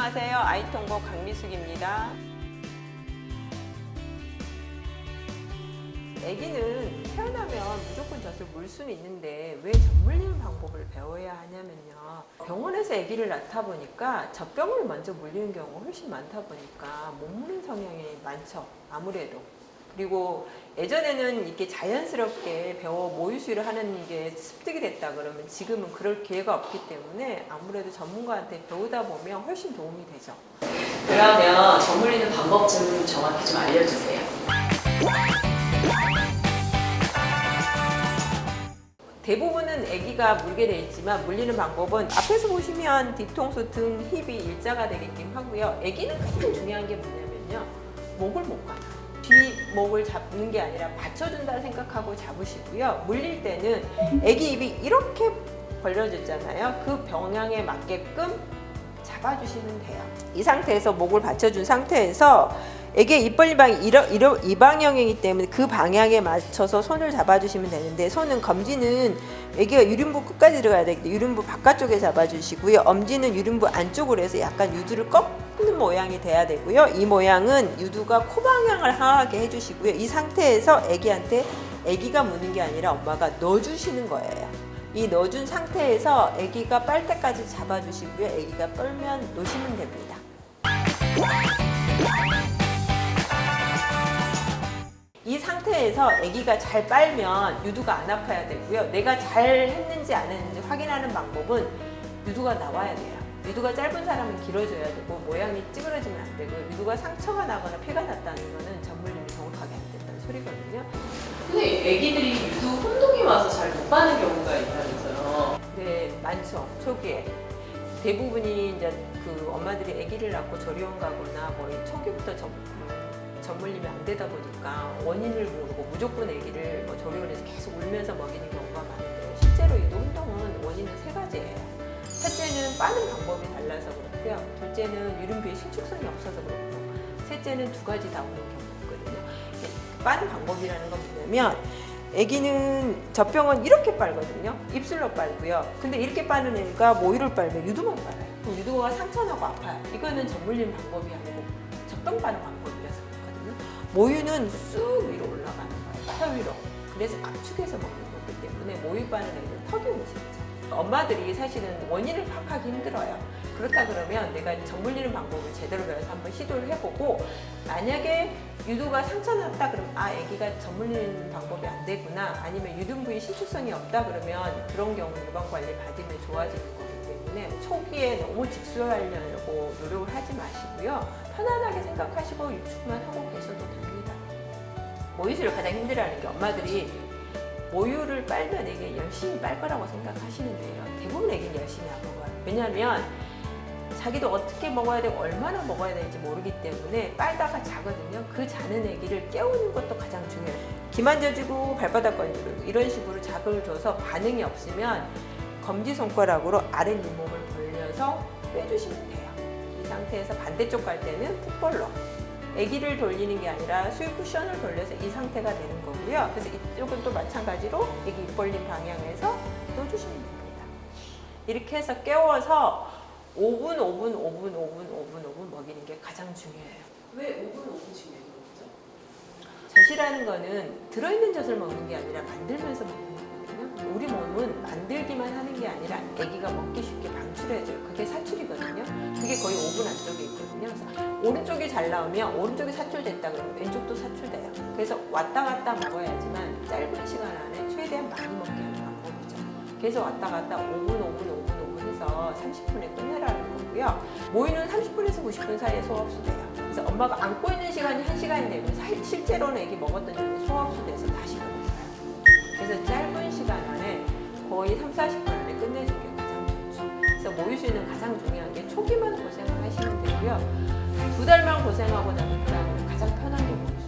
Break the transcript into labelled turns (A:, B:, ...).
A: 안녕하세요. 아이통보 강미숙입니다. 아기는 태어나면 무조건 젖을 물 수는 있는데 왜 젖 물리는 방법을 배워야 하냐면요. 병원에서 아기를 낳다 보니까 젖병을 먼저 물리는 경우가 훨씬 많다 보니까 못 무는 성향이 많죠. 아무래도. 그리고 예전에는 이렇게 자연스럽게 배워 모유수유를 하는 게 습득이 됐다 그러면 지금은 그럴 기회가 없기 때문에 아무래도 전문가한테 배우다 보면 훨씬 도움이 되죠.
B: 그러면 젖 물리는 방법 좀 정확히 좀 알려주세요.
A: 대부분은 아기가 물게 돼 있지만 물리는 방법은 앞에서 보시면 뒤통수, 등, 힙이 일자가 되게끔 하고요. 아기는 가장 중요한 게 뭐냐면요. 목을 못 가요. 뒷목을 잡는 게 아니라 받쳐준다 생각하고 잡으시고요. 물릴 때는 아기 입이 이렇게 벌려졌잖아요. 그 방향에 맞게끔 잡아주시면 돼요. 이 상태에서 목을 받쳐준 상태에서 애기의 입 벌림 방향이 이 방향이기 때문에 그 방향에 맞춰서 손을 잡아주시면 되는데, 손은 검지는 애기가 유륜부 끝까지 들어가야 되기 때문에 유륜부 바깥쪽에 잡아주시고요. 엄지는 유륜부 안쪽으로 해서 약간 유두를 꺾는 모양이 돼야 되고요. 이 모양은 유두가 코 방향을 향하게 해주시고요. 이 상태에서 애기한테 애기가 무는 게 아니라 엄마가 넣어주시는 거예요. 이 넣어준 상태에서 아기가 빨 때까지 잡아주시고요. 아기가 빨면 놓으시면 됩니다. 이 상태에서 아기가 잘 빨면 유두가 안 아파야 되고요. 내가 잘 했는지 안 했는지 확인하는 방법은 유두가 나와야 돼요. 유두가 짧은 사람은 길어져야 되고 모양이 찌그러지면 안 되고, 유두가 상처가 나거나 피가 났다는 거는 젖 물림이 정확하게 안 됐다는 소리거든요.
B: 근데 애기들이 유두 혼동이 와서 잘 못 빠는 경우가 있다면서요.
A: 네, 많죠. 초기에. 대부분이 이제 그 엄마들이 아기를 낳고 조리원 가거나 뭐 초기부터 젖 물림이 안 되다 보니까 원인을 모르고 무조건 아기를 뭐 조리원에서 계속 울면서 먹이는 경우가 많은데, 실제로 유두 혼동은 원인은 세 가지예요. 첫째는 빠는 방법이 달라서 그렇고요. 둘째는 유륜비의 신축성이 없어서 그렇고, 셋째는 두 가지 다 오는 경우가 있거든요. 빠는 방법이라는 건 뭐냐면, 아기는 젖병은 이렇게 빨거든요. 입술로 빨고요. 근데 이렇게 빠는 애가 모유를 빨면 유두만 빨아요. 그럼 유두가 상처나고 아파요. 이거는 젖 물리는 방법이 아니고 젖병 빠는 방법이라서 그렇거든요. 모유는 쑥 위로 올라가는 거예요. 혀 위로. 그래서 압축해서 먹는 거기 때문에 모유 빠는 애는 턱이 움직이죠. 엄마들이 사실은 원인을 파악하기 힘들어요. 그렇다 그러면 내가 젖 물리는 방법을 제대로 배워서 한번 시도를 해보고, 만약에 유두가 상처났다 그러면 아기가 젖 물리는 방법이 안 되구나, 아니면 유둔 부위 신축성이 없다 그러면 그런 경우는 유방 관리 받으면 좋아지는 거기 때문에 초기에 너무 직수하려고 노력을 하지 마시고요. 편안하게 생각하시고 유축만 하고 계셔도 됩니다. 모유수를 가장 힘들어하는 게, 엄마들이 모유를 빨면 애기 열심히 빨 거라고 생각하시는데요. 대부분 애기는 열심히 안 먹어요. 왜냐하면 자기도 어떻게 먹어야 되고 얼마나 먹어야 되는지 모르기 때문에 빨다가 자거든요. 그 자는 아기를 깨우는 것도 가장 중요해요. 귀 만져주고 발바닥 건드리고 이런 식으로 자극을 줘서 반응이 없으면 검지손가락으로 아래 잇몸을 벌려서 빼주시면 돼요. 이 상태에서 반대쪽 갈 때는 풋볼로 아기를 돌리는 게 아니라 수유 쿠션을 돌려서 이 상태가 되는 거고요. 그래서 이쪽은 또 마찬가지로 아기 입 벌린 방향에서 넣어주시면 됩니다. 이렇게 해서 깨워서 5분 먹이는 게 가장 중요해요.
B: 왜 5분 중요한 거죠?
A: 젖이라는 거는 들어있는 젖을 먹는 게 아니라 만들면서 먹는 거거든요. 우리 몸은 만들기만 하는 게 아니라 아기가 먹기 쉽게 방출해줘요. 그게 사출이거든요. 그게 거의 5분 안쪽에 있거든요. 그래서 오른쪽이 잘 나오면 오른쪽이 사출됐다 그러면 왼쪽도 사출돼요. 그래서 왔다 갔다 먹어야지만 짧은 시간 안에 최대한 많이 먹게 하는 방법이죠. 그래서 왔다 갔다 5분 해서 30분에 끝내라는 거고요. 모유는 30분에서 90분 사이에 소화흡수돼요. 그래서 엄마가 안고 있는 시간이 1시간이 되면 실제로는 애기 먹었던 양이 소화흡수돼서 다시 끝내요. 그래서 짧은 시간 안에 거의 30-40분 안에 끝내주는 게 가장 좋죠. 그래서 모유수유는 가장 중요한 게 초기만 고생을 하시면 되고요. 2달만 고생하고 나면 그 다음에 가장 편한 게 모유수유.